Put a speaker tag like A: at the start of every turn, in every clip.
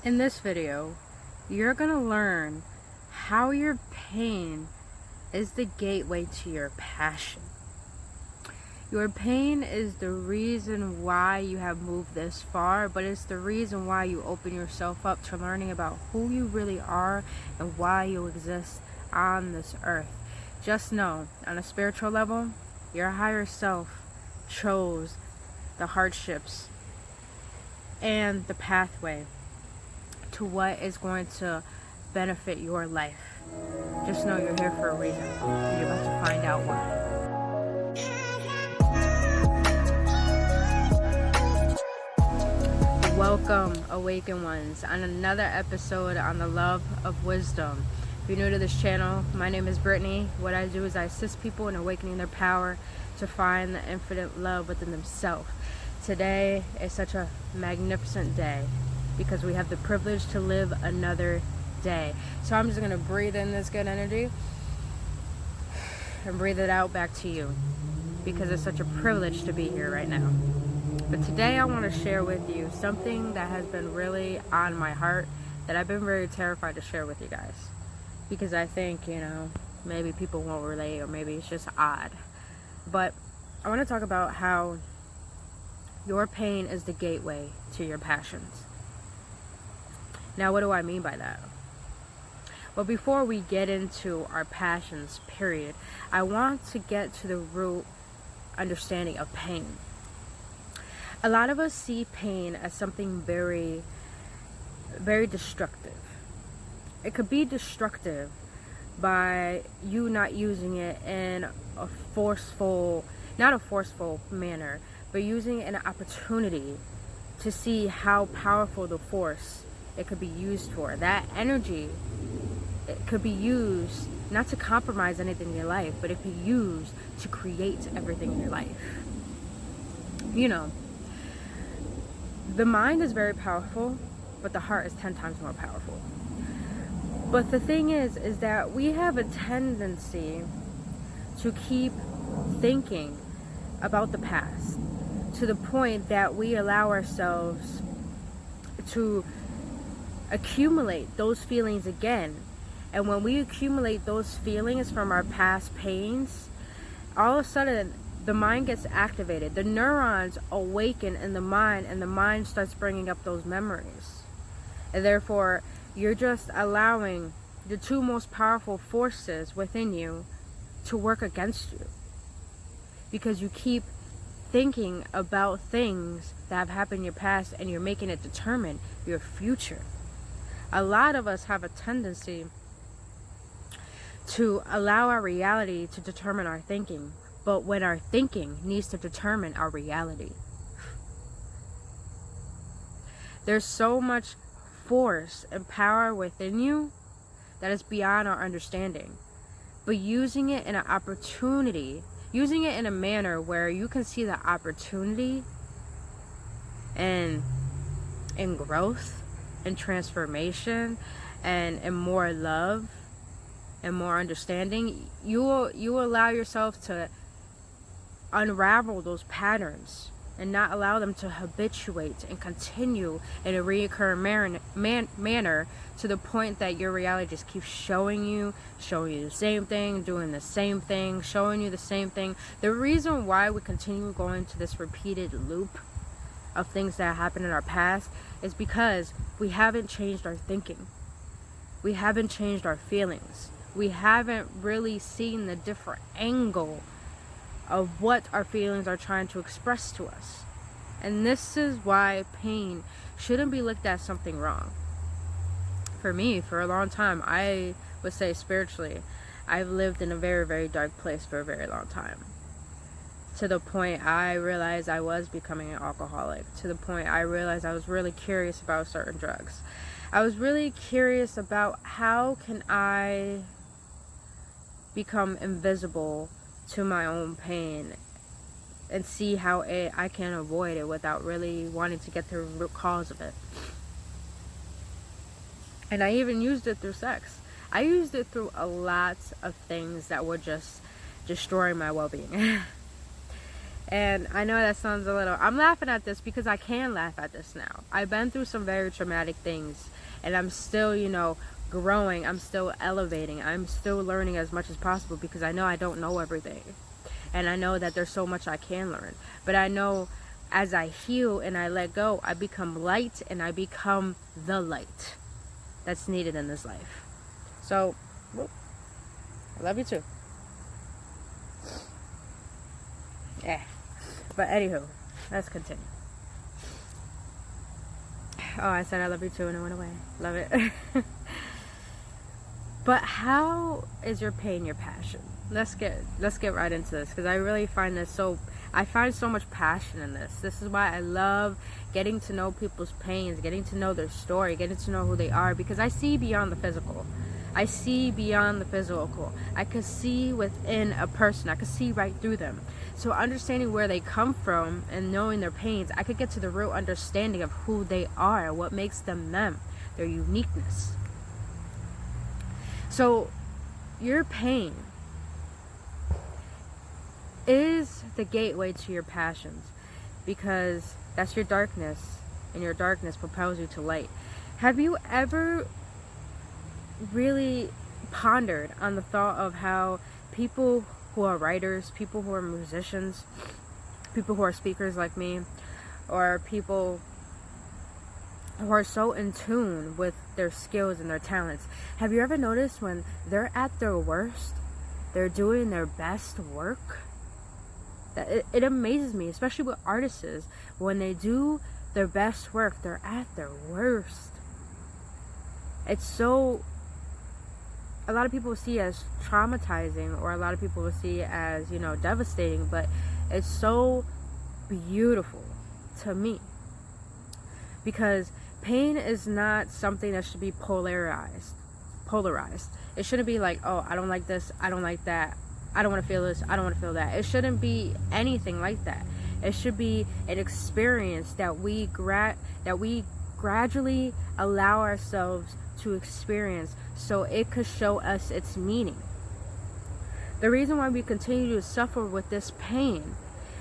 A: In this video, you're going to learn how your pain is the gateway to your passion. Your pain is the reason why you have moved this far, but it's the reason why you open yourself up to learning about who you really are and why you exist on this earth. Just know, on a spiritual level, your higher self chose the hardships and the pathway to what is going to benefit your life. Just know you're here for a reason. You're about to find out why. Welcome, awakened ones, on another episode on the love of wisdom. If you're new to this channel, my name is Brittany. What I do is I assist people in awakening their power to find the infinite love within themselves. Today is such a magnificent day because we have the privilege to live another day. So I'm just going to breathe in this good energy and breathe it out back to you because it's such a privilege to be here right now. But today I want to share with you something that has been really on my heart that I've been very terrified to share with you guys, because I think, maybe people won't relate, or maybe it's just odd. But I want to talk about how your pain is the gateway to your passions. Now, what do I mean by that? Well, before we get into our passions, period, I want to get to the root understanding of pain. A lot of us see pain as something very, very destructive. It could be destructive by you not using it in a forceful, not a forceful manner, but using an opportunity to see how powerful the force it could be used for. That energy, it could be used not to compromise anything in your life, but it could be used to create everything in your life. The mind is very powerful, but the heart is 10 times more powerful. But the thing is that we have a tendency to keep thinking about the past to the point that we allow ourselves to accumulate those feelings again. And when we accumulate those feelings from our past pains, all of a sudden the mind gets activated. The neurons awaken in the mind, and the mind starts bringing up those memories. And therefore, you're just allowing the two most powerful forces within you to work against you, because you keep thinking about things that have happened in your past, and you're making it determine your future. A lot of us have a tendency to allow our reality to determine our thinking, but when our thinking needs to determine our reality. There's so much force and power within you that is beyond our understanding. But using it in an opportunity, using it in a manner where you can see the opportunity and in growth and transformation and more love and more understanding, you will allow yourself to unravel those patterns and not allow them to habituate and continue in a reoccurring manner to the point that your reality just keeps showing you the same thing, doing the same thing, showing you the same thing. The reason why we continue going to this repeated loop of things that happened in our past is because we haven't changed our thinking. We haven't changed our feelings. We haven't really seen the different angle of what our feelings are trying to express to us. And this is why pain shouldn't be looked at as something wrong. For me, for a long time, I would say spiritually, I've lived in a very, very dark place for a very long time. To the point I realized I was becoming an alcoholic. To the point I realized I was really curious about certain drugs. I was really curious about how can I become invisible to my own pain and see how I can avoid it without really wanting to get to the root cause of it. And I even used it through sex. I used it through a lot of things that were just destroying my well-being. And I know that sounds a little, I'm laughing at this because I can laugh at this now. I've been through some very traumatic things, and I'm still, growing. I'm still elevating. I'm still learning as much as possible, because I know I don't know everything. And I know that there's so much I can learn. But I know as I heal and I let go, I become light, and I become the light that's needed in this life. So, I love you too. Yeah. But anywho, let's continue. Oh, I said I love you too, and it went away. Love it. But how is your pain your passion? Let's get right into this, because I really find this I find so much passion in this. This is why I love getting to know people's pains, getting to know their story, getting to know who they are, because I see beyond the physical. I see beyond the physical. I could see within a person. I could see right through them. So understanding where they come from and knowing their pains, I could get to the real understanding of who they are, what makes them them, their uniqueness. So your pain is the gateway to your passions, because that's your darkness, and your darkness propels you to light. Have you ever really pondered on the thought of how people who are writers, people who are musicians, people who are speakers like me, or people who are so in tune with their skills and their talents, have you ever noticed when they're at their worst, they're doing their best work? That it amazes me, especially with artists, when they do their best work, they're at their worst. It's so, a lot of people see it as traumatizing, or a lot of people will see it as, devastating, but it's so beautiful to me, because pain is not something that should be polarized. It shouldn't be like, oh, I don't like this, I don't like that, I don't want to feel this, I don't want to feel that. It shouldn't be anything like that. It should be an experience that we gradually allow ourselves to experience, so it could show us its meaning. The reason why we continue to suffer with this pain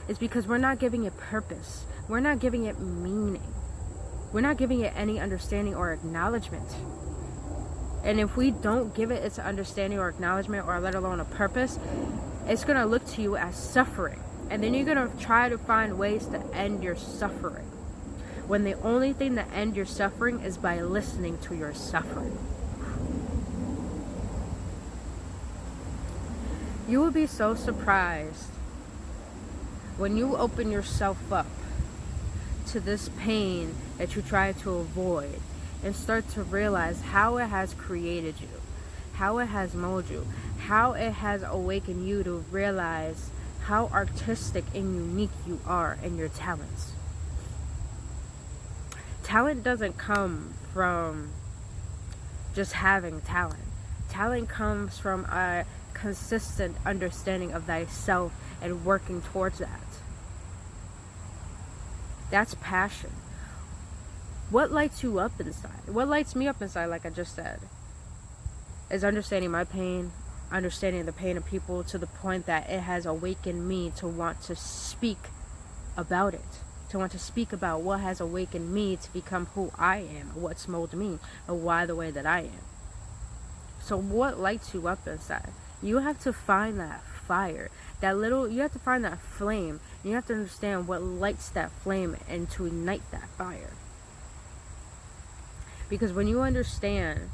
A: is because we're not giving it purpose. We're not giving it meaning. We're not giving it any understanding or acknowledgement. And if we don't give it its understanding or acknowledgement, or let alone a purpose, it's going to look to you as suffering. And then you're going to try to find ways to end your suffering, when the only thing that ends your suffering is by listening to your suffering. You will be so surprised when you open yourself up to this pain that you try to avoid, and start to realize how it has created you, how it has molded you, how it has awakened you to realize how artistic and unique you are in your talents. Talent doesn't come from just having talent. Talent comes from a consistent understanding of thyself and working towards that. That's passion. What lights you up inside? What lights me up inside, like I just said, is understanding my pain, understanding the pain of people, to the point that it has awakened me to want to speak about it, to want to speak about what has awakened me to become who I am, what's molded me, and why the way that I am. So what lights you up inside? You have to find that fire, you have to find that flame. You have to understand what lights that flame and to ignite that fire. Because when you understand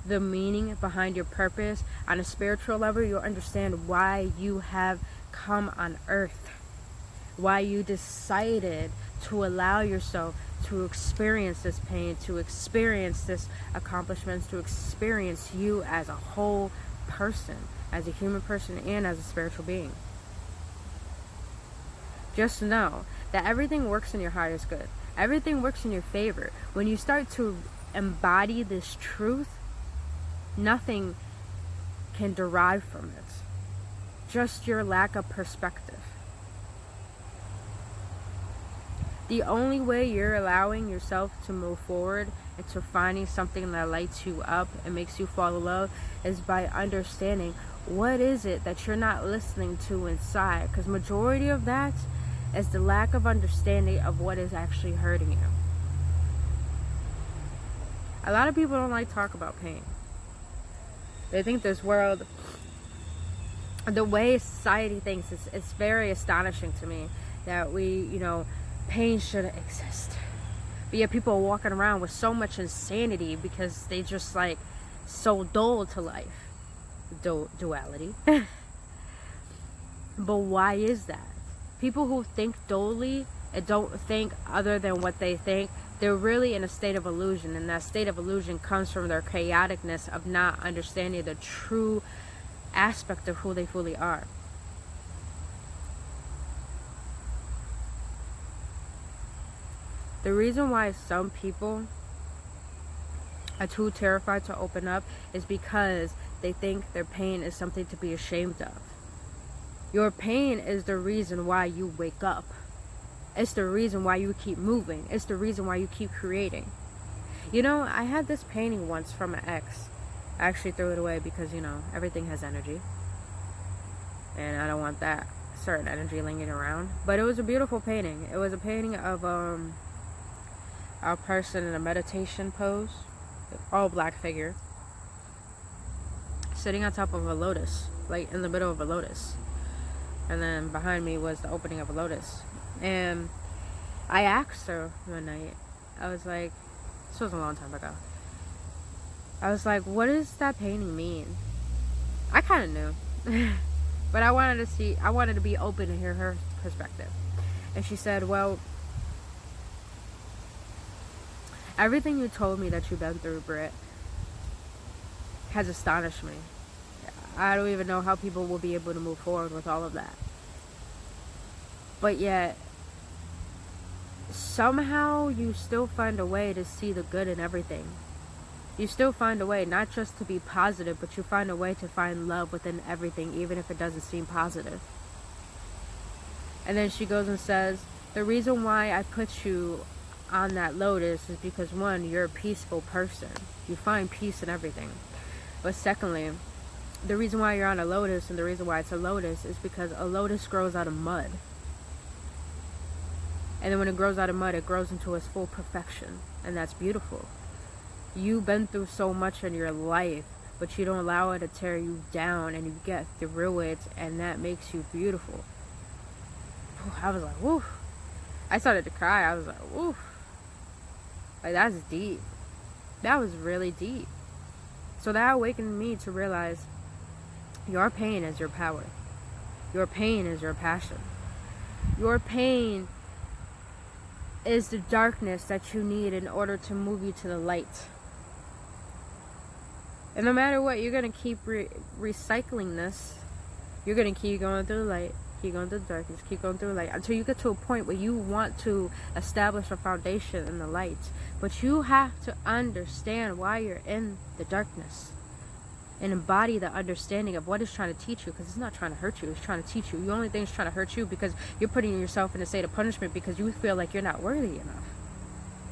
A: the meaning behind your purpose on a spiritual level, you'll understand why you have come on earth, why you decided to allow yourself to experience this pain, to experience this accomplishments, to experience you as a whole person, as a human person, and as a spiritual being. Just know that everything works in your highest good. Everything works in your favor. When you start to embody this truth, nothing can derive from it. Just your lack of perspective. The only way you're allowing yourself to move forward and to finding something that lights you up and makes you fall in love is by understanding what is it that you're not listening to inside. Because majority of that is the lack of understanding of what is actually hurting you. A lot of people don't like to talk about pain. They think this world, the way society thinks, it's very astonishing to me that pain shouldn't exist. But yet people are walking around with so much insanity because they just like so dull to life. Duality. But why is that? People who think dully and don't think other than what they think, they're really in a state of illusion, and that state of illusion comes from their chaoticness of not understanding the true aspect of who they fully are. The reason why some people are too terrified to open up is because they think their pain is something to be ashamed of. Your pain is the reason why you wake up. It's the reason why you keep moving. It's the reason why you keep creating. I had this painting once from an ex. I actually threw it away because, everything has energy. And I don't want that certain energy lingering around. But it was a beautiful painting. It was a painting of a person in a meditation pose. All black figure. Sitting on top of a lotus. Like in the middle of a lotus. And then behind me was the opening of a lotus. And I asked her one night, I was like, this was a long time ago. I was like, what does that painting mean? I kind of knew. But I wanted to be open to hear her perspective. And she said, well, everything you told me that you've been through, Britt, has astonished me. I don't even know how people will be able to move forward with all of that. But yet, somehow you still find a way to see the good in everything. You still find a way not just to be positive, but you find a way to find love within everything, even if it doesn't seem positive. And then she goes and says, the reason why I put you on that lotus is because, one, you're a peaceful person. You find peace in everything. But secondly, the reason why you're on a lotus, and the reason why it's a lotus, is because a lotus grows out of mud. And then when it grows out of mud, it grows into its full perfection. And that's beautiful. You've been through so much in your life, but you don't allow it to tear you down, and you get through it, and that makes you beautiful. I was like, woo. I started to cry. I was like, woo. Like, that's deep. That was really deep. So that awakened me to realize your pain is your power. Your pain is your passion. Your pain is the darkness that you need in order to move you to the light. And no matter what, you're going to keep recycling this. You're going to keep going through the light, keep going through the darkness, keep going through the light, until you get to a point where you want to establish a foundation in the light. But you have to understand why you're in the darkness. And embody the understanding of what it's trying to teach you, because it's not trying to hurt you, it's trying to teach you. The only thing it's trying to hurt you because you're putting yourself in a state of punishment because you feel like you're not worthy enough.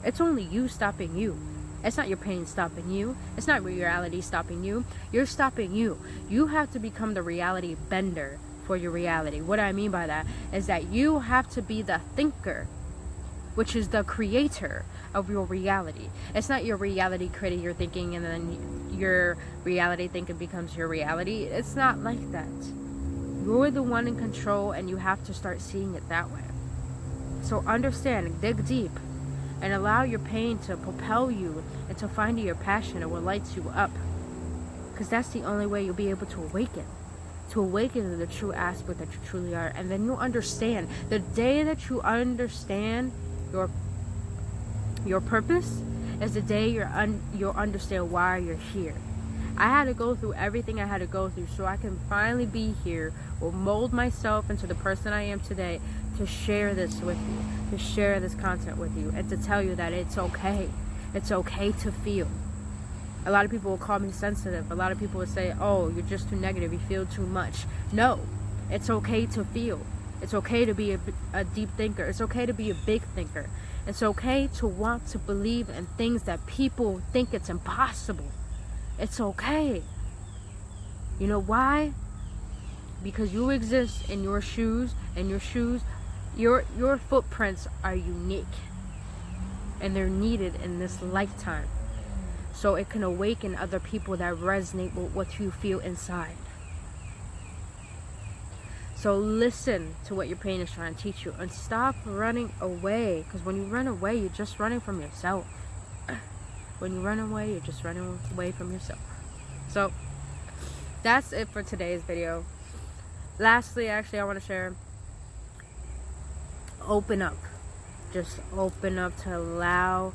A: It's only you stopping you. It's not your pain stopping you. It's not reality stopping you. You're stopping you. You have to become the reality bender for your reality. What I mean by that is that you have to be the thinker, which is the creator of your reality. It's not your reality creating your thinking and then your reality thinking becomes your reality. It's not like that. You're the one in control, and you have to start seeing it that way. So understand, dig deep, and allow your pain to propel you into finding your passion and what lights you up. Because that's the only way you'll be able to awaken to the true aspect that you truly are. And then you'll understand. The day that you understand your purpose is the day you'll understand why you're here. I had to go through everything I had to go through so I can finally be here, or mold myself into the person I am today, to share this with you, to share this content with you, and to tell you that it's okay. It's okay to feel. A lot of people will call me sensitive. A lot of people will say, oh, you're just too negative, you feel too much. No, it's okay to feel. It's okay to be a deep thinker. It's okay to be a big thinker. It's okay to want to believe in things that people think it's impossible. It's okay. You know why? Because you exist in your shoes, and your footprints are unique. And they're needed in this lifetime. So it can awaken other people that resonate with what you feel inside. So listen to what your pain is trying to teach you, and stop running away. Because when you run away, you're just running from yourself. When you run away, you're just running away from yourself. So that's it for today's video. Lastly, actually, I want to share, open up. Just open up to allow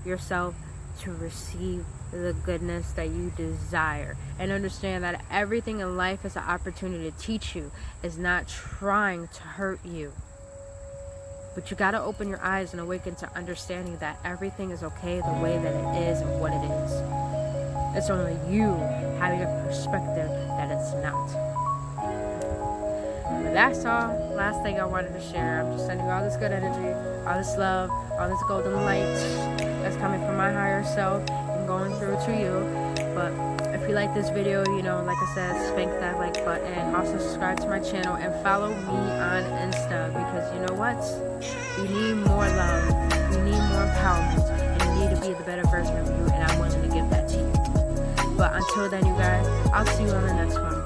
A: yourself to receive the goodness that you desire, and understand that everything in life is an opportunity to teach you. Is not trying to hurt you, but you got to open your eyes and awaken to understanding that everything is okay the way that it is and what it is. It's only you having a perspective that it's not. But that's all. Last thing I wanted to share. I'm just sending you all this good energy, all this love, all this golden light that's coming from my higher self and going through to you. But if you like this video, you know, like I said, spank that like button. Also subscribe to my channel and follow me on Insta, because you know what? You need more love. You need more empowerment. And you need to be the better version of you. And I'm willing to give that to you. But until then, you guys, I'll see you on the next one.